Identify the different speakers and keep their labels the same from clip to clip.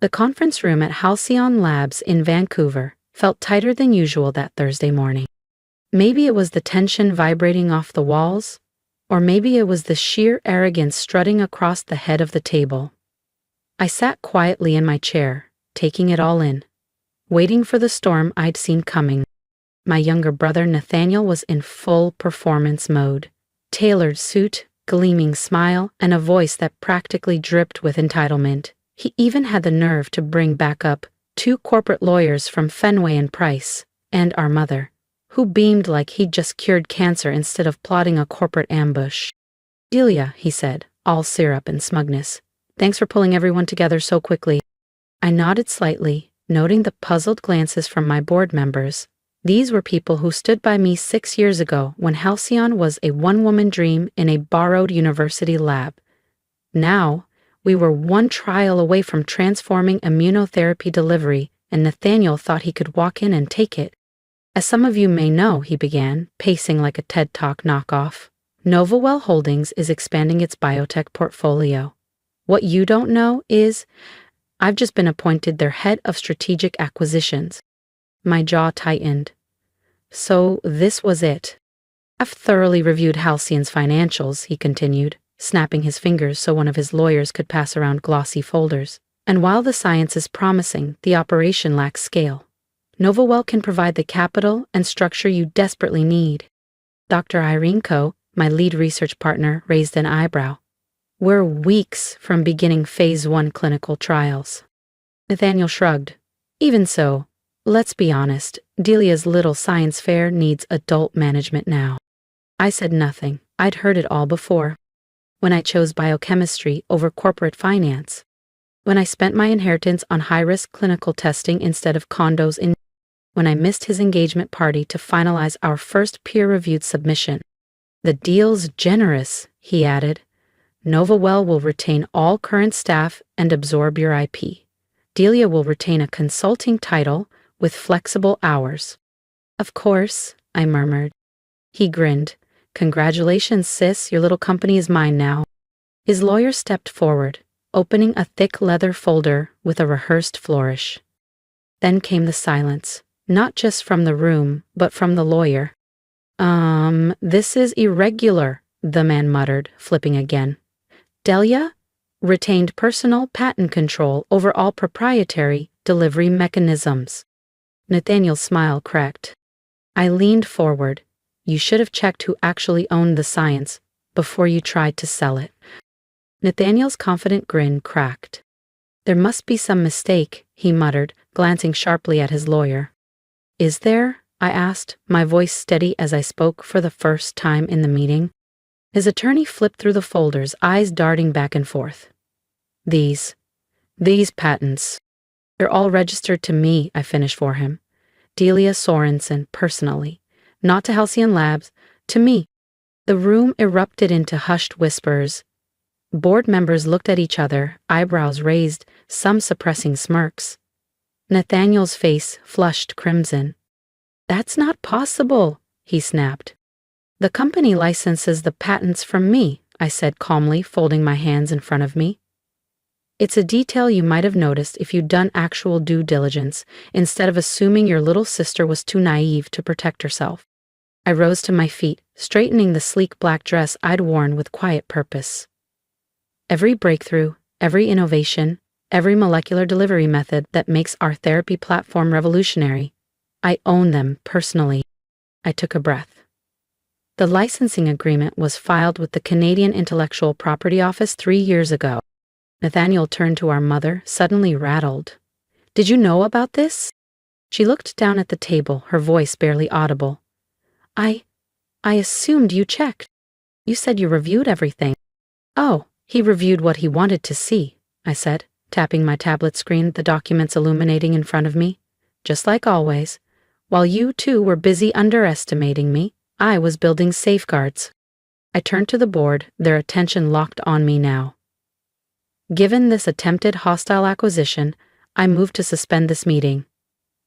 Speaker 1: The conference room at Halcyon Labs in Vancouver felt tighter than usual that Thursday morning. Maybe it was the tension vibrating off the walls, or maybe it was the sheer arrogance strutting across the head of the table. I sat quietly in my chair, taking it all in, waiting for the storm I'd seen coming. My younger brother Nathaniel was in full performance mode. Tailored suit, gleaming smile, and a voice that practically dripped with entitlement. He even had the nerve to bring back up 2 corporate lawyers from Fenway and Price, and our mother, who beamed like he'd just cured cancer instead of plotting a corporate ambush. "Delia," he said, all syrup and smugness, "thanks for pulling everyone together so quickly." I nodded slightly, noting the puzzled glances from my board members. These were people who stood by me 6 years ago when Halcyon was a one-woman dream in a borrowed university lab. Now, we were one trial away from transforming immunotherapy delivery, and Nathaniel thought he could walk in and take it. "As some of you may know," he began, pacing like a TED Talk knockoff, "Novawell Holdings is expanding its biotech portfolio. What you don't know is, I've just been appointed their head of strategic acquisitions." My jaw tightened. So this was it. "I've thoroughly reviewed Halcyon's financials," he continued, snapping his fingers so one of his lawyers could pass around glossy folders. "And while the science is promising, the operation lacks scale. Novawell can provide the capital and structure you desperately need." Dr. Irene Coe, my lead research partner, raised an eyebrow. "We're weeks from beginning phase 1 clinical trials." Nathaniel shrugged. "Even so, let's be honest, Delia's little science fair needs adult management now." I said nothing. I'd heard it all before. When I chose biochemistry over corporate finance. When I spent my inheritance on high-risk clinical testing instead of condos in. When I missed his engagement party to finalize our first peer-reviewed submission. "The deal's generous," he added. "Novawell will retain all current staff and absorb your IP. Delia will retain a consulting title with flexible hours." "Of course," I murmured. He grinned. "Congratulations, sis, your little company is mine now." His lawyer stepped forward, opening a thick leather folder with a rehearsed flourish. Then came the silence, not just from the room, but from the lawyer. This is irregular," the man muttered, flipping again. "Delia retained personal patent control over all proprietary delivery mechanisms." Nathaniel's smile cracked. I leaned forward. "You should have checked who actually owned the science before you tried to sell it." Nathaniel's confident grin cracked. "There must be some mistake," he muttered, glancing sharply at his lawyer. "Is there?" I asked, my voice steady as I spoke for the first time in the meeting. His attorney flipped through the folders, eyes darting back and forth. These patents. They're all registered to me," I finished for him. "Delia Sorensen, personally. Not to Halcyon Labs, to me." The room erupted into hushed whispers. Board members looked at each other, eyebrows raised, some suppressing smirks. Nathaniel's face flushed crimson. "That's not possible," he snapped. "The company licenses the patents from me," I said calmly, folding my hands in front of me. "It's a detail you might have noticed if you'd done actual due diligence, instead of assuming your little sister was too naive to protect herself." I rose to my feet, straightening the sleek black dress I'd worn with quiet purpose. "Every breakthrough, every innovation, every molecular delivery method that makes our therapy platform revolutionary, I own them personally." I took a breath. "The licensing agreement was filed with the Canadian Intellectual Property Office 3 years ago." Nathaniel turned to our mother, suddenly rattled. "Did you know about this?" She looked down at the table, her voice barely audible. I assumed you checked. You said you reviewed everything." "Oh, he reviewed what he wanted to see," I said, tapping my tablet screen, the documents illuminating in front of me. "Just like always. While you two were busy underestimating me, I was building safeguards." I turned to the board, their attention locked on me now. Given this attempted hostile acquisition, I moved to suspend this meeting.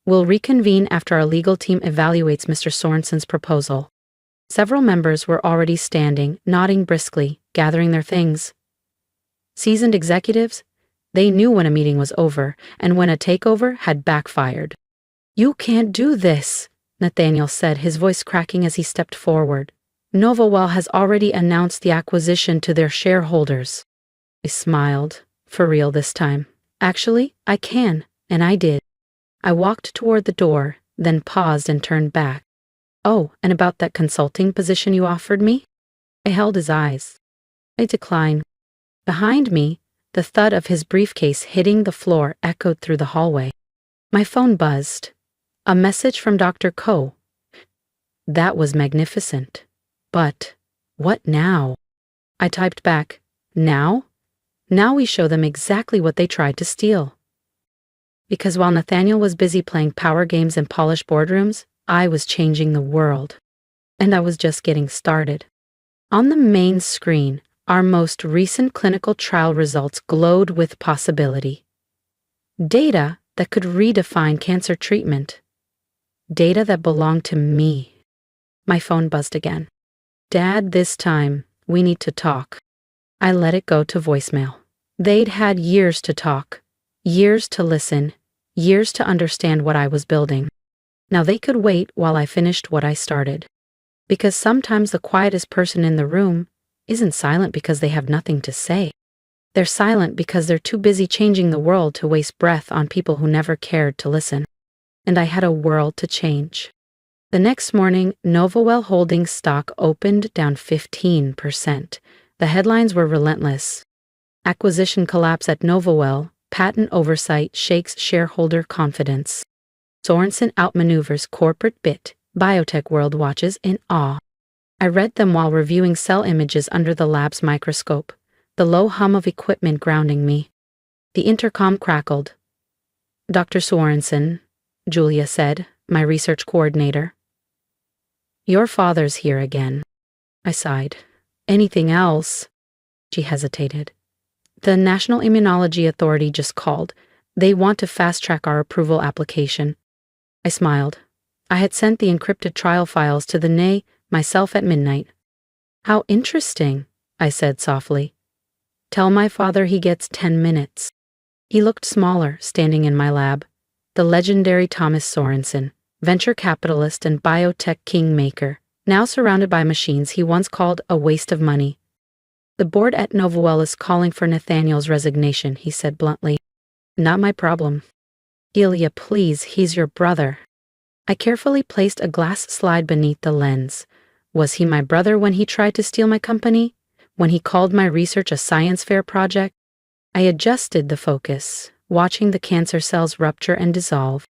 Speaker 1: We'll reconvene after our legal team evaluates Mr. Sorensen's proposal. Several members were already standing, nodding briskly, gathering their things. Seasoned executives, They knew when a meeting was over and when a takeover had backfired. "You can't do this," Nathaniel said, his voice cracking as he stepped forward. "Novawell has already announced the acquisition to their shareholders." I smiled. For real this time. "Actually, I can," and I did. I walked toward the door, then paused and turned back. "Oh, and about that consulting position you offered me?" I held his eyes. I declined. Behind me, the thud of his briefcase hitting the floor echoed through the hallway. My phone buzzed. A message from Dr. Ko. That was magnificent. But what now? I typed back, "Now? Now we show them exactly what they tried to steal." Because while Nathaniel was busy playing power games in polished boardrooms, I was changing the world. And I was just getting started. On the main screen, our most recent clinical trial results glowed with possibility. Data that could redefine cancer treatment. Data that belonged to me. My phone buzzed again. "Dad, this time, we need to talk." I let it go to voicemail. They'd had years to talk, years to listen, years to understand what I was building. Now they could wait while I finished what I started. Because sometimes the quietest person in the room isn't silent because they have nothing to say. They're silent because they're too busy changing the world to waste breath on people who never cared to listen. And I had a world to change. The next morning, Novawell Holdings stock opened down 15%. The headlines were relentless. Acquisition collapse at Novawell, patent oversight shakes shareholder confidence. Sorensen outmaneuvers corporate bit, biotech world watches in awe. I read them while reviewing cell images under the lab's microscope, the low hum of equipment grounding me. The intercom crackled. "Dr. Sorensen," Julia said, my research coordinator. "Your father's here again." I sighed. "Anything else?" She hesitated. "The National Immunology Authority just called. They want to fast-track our approval application." I smiled. I had sent the encrypted trial files to the NA myself at midnight. "How interesting," I said softly. "Tell my father he gets 10 minutes. He looked smaller, standing in my lab. The legendary Thomas Sorensen, venture capitalist and biotech kingmaker, now surrounded by machines he once called a waste of money. "The board at Novawell is calling for Nathaniel's resignation," he said bluntly. "Not my problem." "Ilya, please, he's your brother." I carefully placed a glass slide beneath the lens. Was he my brother when he tried to steal my company? When he called my research a science fair project? I adjusted the focus, watching the cancer cells rupture and dissolve.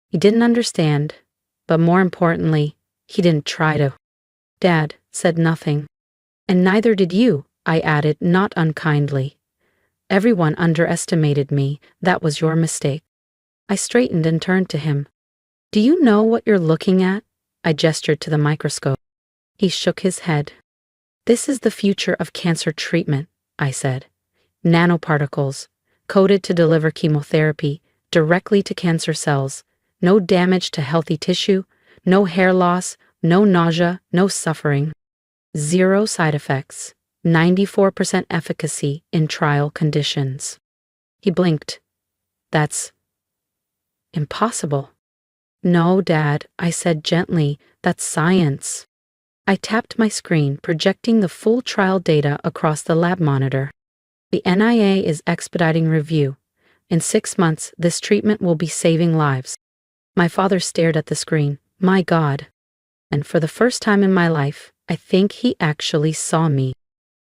Speaker 1: He didn't understand, but more importantly, he didn't try to. Dad said nothing. "And neither did you," I added, not unkindly. "Everyone underestimated me. That was your mistake." I straightened and turned to him. "Do you know what you're looking at?" I gestured to the microscope. He shook his head. "This is the future of cancer treatment," I said. "Nanoparticles, coded to deliver chemotherapy directly to cancer cells. No damage to healthy tissue, no hair loss, no nausea, no suffering. 0 side effects, 94% efficacy in trial conditions." He blinked. "That's impossible." "No, Dad," I said gently, "that's science." I tapped my screen, projecting the full trial data across the lab monitor. "The NIA is expediting review. In 6 months, this treatment will be saving lives." My father stared at the screen. My God. And for the first time in my life, I think he actually saw me.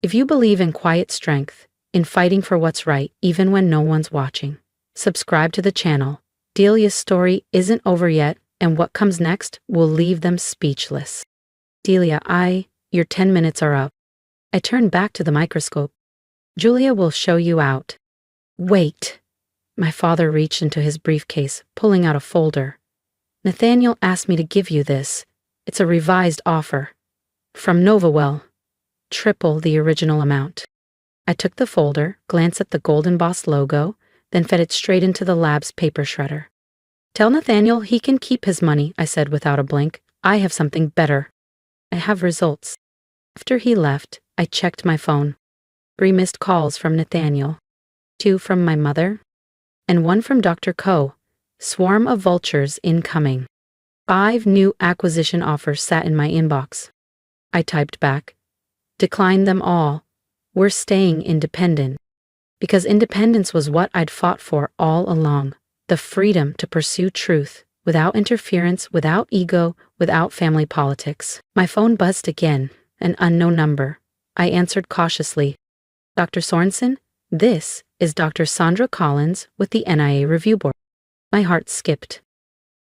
Speaker 1: If you believe in quiet strength, in fighting for what's right even when no one's watching, subscribe to the channel. Delia's story isn't over yet, and what comes next will leave them speechless. "Delia, your 10 minutes are up." I turned back to the microscope. "Julia will show you out." "Wait." My father reached into his briefcase, pulling out a folder. "Nathaniel asked me to give you this. It's a revised offer. From Novawell. Triple the original amount." I took the folder, glanced at the gold embossed logo, then fed it straight into the lab's paper shredder. "Tell Nathaniel he can keep his money," I said without a blink. "I have something better. I have results." After he left, I checked my phone. 3 missed calls from Nathaniel. 2 from my mother, and 1 from Dr. Ko. Swarm of vultures incoming. 5 new acquisition offers sat in my inbox. I typed back. Declined them all. We're staying independent. Because independence was what I'd fought for all along. The freedom to pursue truth, without interference, without ego, without family politics. My phone buzzed again, an unknown number. I answered cautiously. Dr. Sorensen, this is Dr. Sandra Collins with the NIA Review Board. My heart skipped.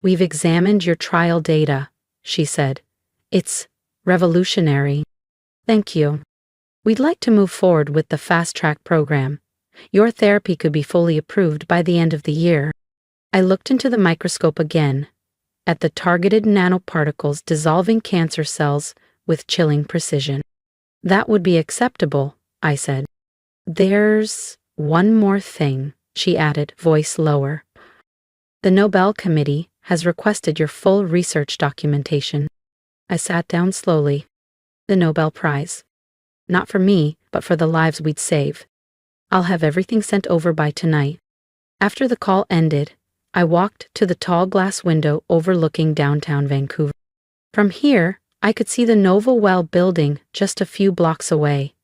Speaker 1: We've examined your trial data, she said. It's revolutionary. Thank you. We'd like to move forward with the Fast Track program. Your therapy could be fully approved by the end of the year. I looked into the microscope again, at the targeted nanoparticles dissolving cancer cells with chilling precision. That would be acceptable, I said. There's one more thing, she added, voice lower. The Nobel Committee has requested your full research documentation. I sat down slowly. The Nobel Prize. Not for me, but for the lives we'd save. I'll have everything sent over by tonight. After the call ended, I walked to the tall glass window overlooking downtown Vancouver. From here, I could see the Nova Well building just a few blocks away.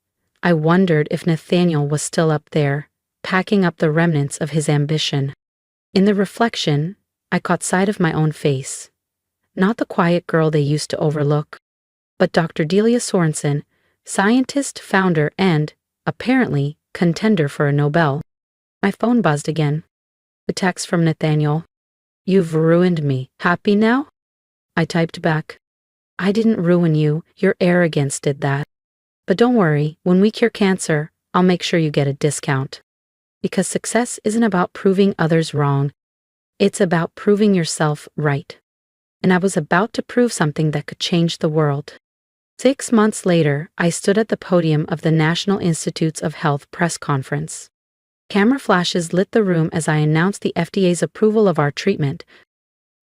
Speaker 1: I wondered if Nathaniel was still up there, packing up the remnants of his ambition. In the reflection, I caught sight of my own face. Not the quiet girl they used to overlook, but Dr. Delia Sorensen, scientist, founder, and, apparently, contender for a Nobel. My phone buzzed again. The text from Nathaniel. You've ruined me. Happy now? I typed back. I didn't ruin you. Your arrogance did that. But don't worry, when we cure cancer, I'll make sure you get a discount. Because success isn't about proving others wrong. It's about proving yourself right. And I was about to prove something that could change the world. 6 months later, I stood at the podium of the National Institutes of Health press conference. Camera flashes lit the room as I announced the FDA's approval of our treatment.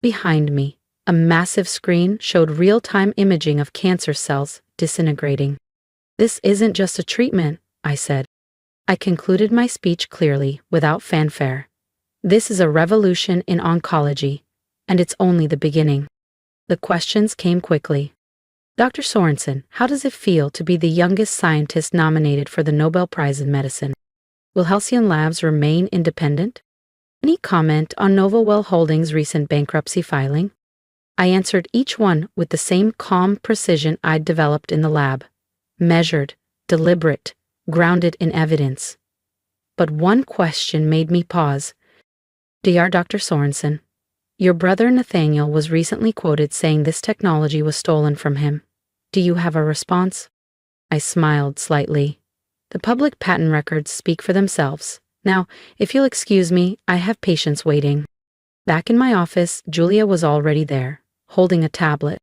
Speaker 1: Behind me, a massive screen showed real-time imaging of cancer cells disintegrating. This isn't just a treatment, I said. I concluded my speech clearly, without fanfare. This is a revolution in oncology, and it's only the beginning. The questions came quickly. Dr. Sorensen, how does it feel to be the youngest scientist nominated for the Nobel Prize in Medicine? Will Halcyon Labs remain independent? Any comment on NovaWell Holdings' recent bankruptcy filing? I answered each one with the same calm precision I'd developed in the lab. Measured, deliberate, grounded in evidence. But one question made me pause. Dear Dr. Sorensen, your brother Nathaniel was recently quoted saying this technology was stolen from him. Do you have a response? I smiled slightly. The public patent records speak for themselves. Now, if you'll excuse me, I have patients waiting. Back in my office, Julia was already there, holding a tablet.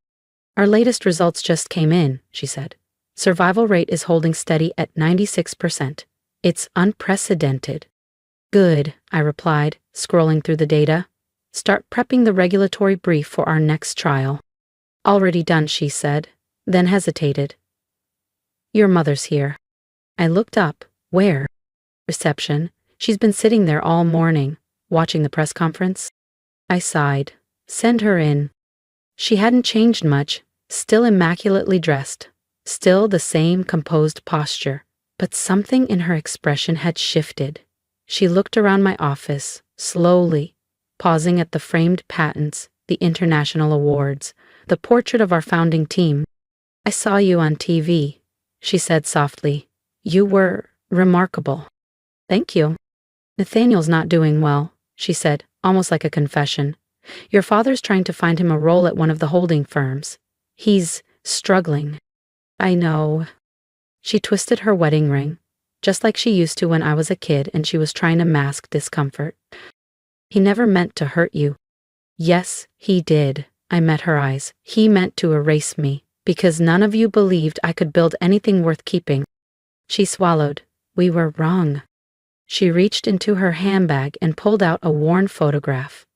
Speaker 1: Our latest results just came in, she said. Survival rate is holding steady at 96%. It's unprecedented. Good, I replied, scrolling through the data. Start prepping the regulatory brief for our next trial. Already done, she said, then hesitated. Your mother's here. I looked up. Where? Reception. She's been sitting there all morning, watching the press conference. I sighed. Send her in. She hadn't changed much, still immaculately dressed, still the same composed posture, but something in her expression had shifted. She looked around my office, slowly, pausing at the framed patents, the international awards, the portrait of our founding team. I saw you on TV, she said softly. You were remarkable. Thank you. Nathaniel's not doing well, she said, almost like a confession. Your father's trying to find him a role at one of the holding firms. He's struggling. I know. She twisted her wedding ring, just like she used to when I was a kid and she was trying to mask discomfort. He never meant to hurt you. Yes, he did. I met her eyes. He meant to erase me, because none of you believed I could build anything worth keeping. She swallowed. We were wrong. She reached into her handbag and pulled out a worn photograph.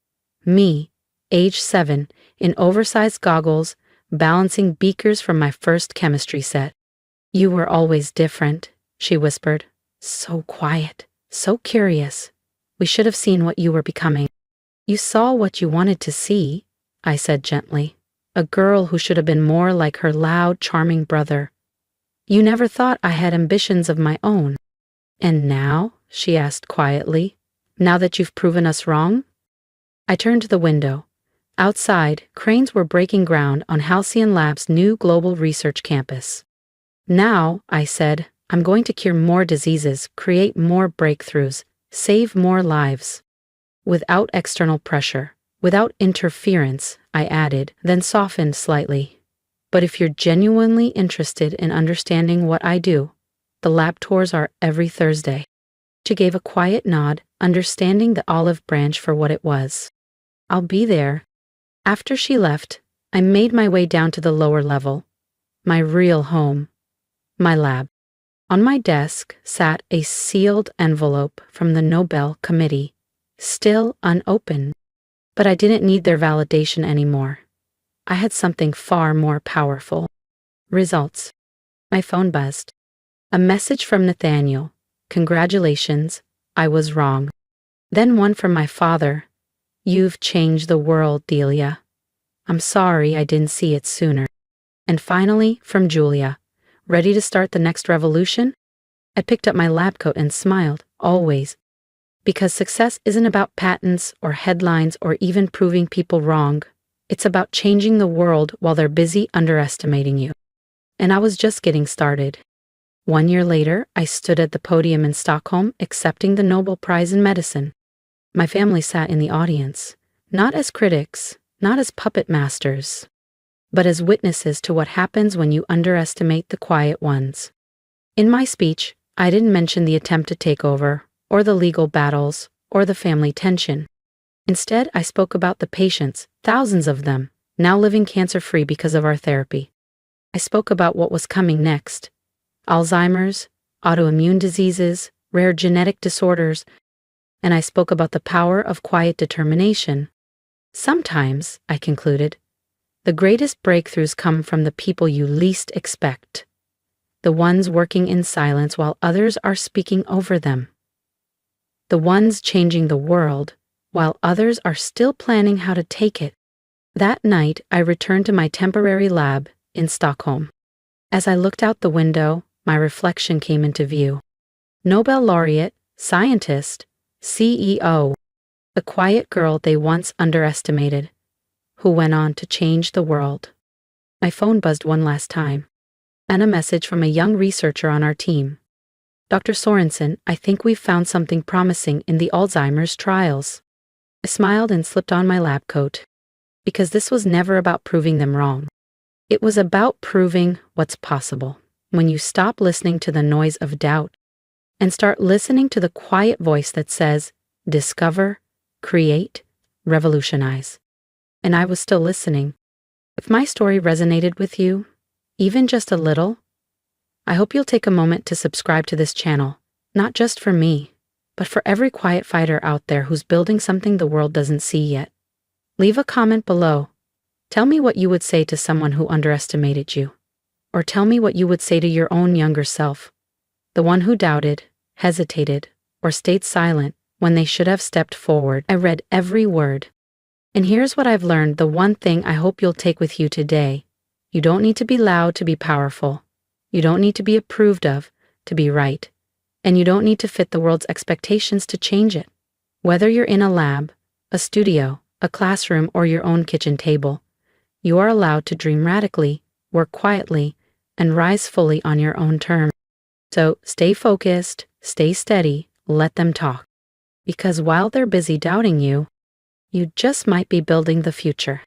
Speaker 1: Me, age 7, in oversized goggles, balancing beakers from my first chemistry set. You were always different, she whispered. So quiet, So curious. We should have seen what you were becoming. You saw what you wanted to see, I said gently. A girl who should have been more like her loud, charming brother. You never thought I had ambitions of my own. And now? She asked quietly. Now that you've proven us wrong? I turned to the window. Outside, cranes were breaking ground on Halcyon Labs' new global research campus. Now, I said, I'm going to cure more diseases, create more breakthroughs, save more lives. Without external pressure, without interference, I added, then softened slightly. But if you're genuinely interested in understanding what I do, the lab tours are every Thursday. She gave a quiet nod, understanding the olive branch for what it was. I'll be there. After she left, I made my way down to the lower level. My real home. My lab. On my desk sat a sealed envelope from the Nobel Committee, still unopened. But I didn't need their validation anymore. I had something far more powerful. Results. My phone buzzed. A message from Nathaniel. Congratulations, I was wrong. Then one from my father. You've changed the world, Delia. I'm sorry I didn't see it sooner. And finally, from Julia. Ready to start the next revolution? I picked up my lab coat and smiled, always. Because success isn't about patents or headlines or even proving people wrong. It's about changing the world while they're busy underestimating you. And I was just getting started. 1 year later, I stood at the podium in Stockholm accepting the Nobel Prize in Medicine. My family sat in the audience, not as critics, not as puppet masters, but as witnesses to what happens when you underestimate the quiet ones. In my speech, I didn't mention the attempted takeover, or the legal battles, or the family tension. Instead, I spoke about the patients, thousands of them, now living cancer-free because of our therapy. I spoke about what was coming next. Alzheimer's, autoimmune diseases, rare genetic disorders, and I spoke about the power of quiet determination. Sometimes, I concluded, the greatest breakthroughs come from the people you least expect. The ones working in silence while others are speaking over them. The ones changing the world while others are still planning how to take it. That night, I returned to my temporary lab in Stockholm. As I looked out the window, my reflection came into view. Nobel laureate, scientist, CEO, the quiet girl they once underestimated, who went on to change the world. My phone buzzed one last time, and a message from a young researcher on our team. Dr. Sorensen, I think we've found something promising in the Alzheimer's trials. I smiled and slipped on my lab coat, because this was never about proving them wrong. It was about proving what's possible when you stop listening to the noise of doubt and start listening to the quiet voice that says, discover, create, revolutionize. And I was still listening. If my story resonated with you, even just a little, I hope you'll take a moment to subscribe to this channel, not just for me, but for every quiet fighter out there who's building something the world doesn't see yet. Leave a comment below. Tell me what you would say to someone who underestimated you. Or tell me what you would say to your own younger self, the one who doubted, hesitated, or stayed silent when they should have stepped forward. I read every word. And here's what I've learned, the one thing I hope you'll take with you today. You don't need to be loud to be powerful. You don't need to be approved of to be right. And you don't need to fit the world's expectations to change it. Whether you're in a lab, a studio, a classroom, or your own kitchen table, you are allowed to dream radically, work quietly, and rise fully on your own terms. So stay focused, stay steady, let them talk. Because while they're busy doubting you, you just might be building the future.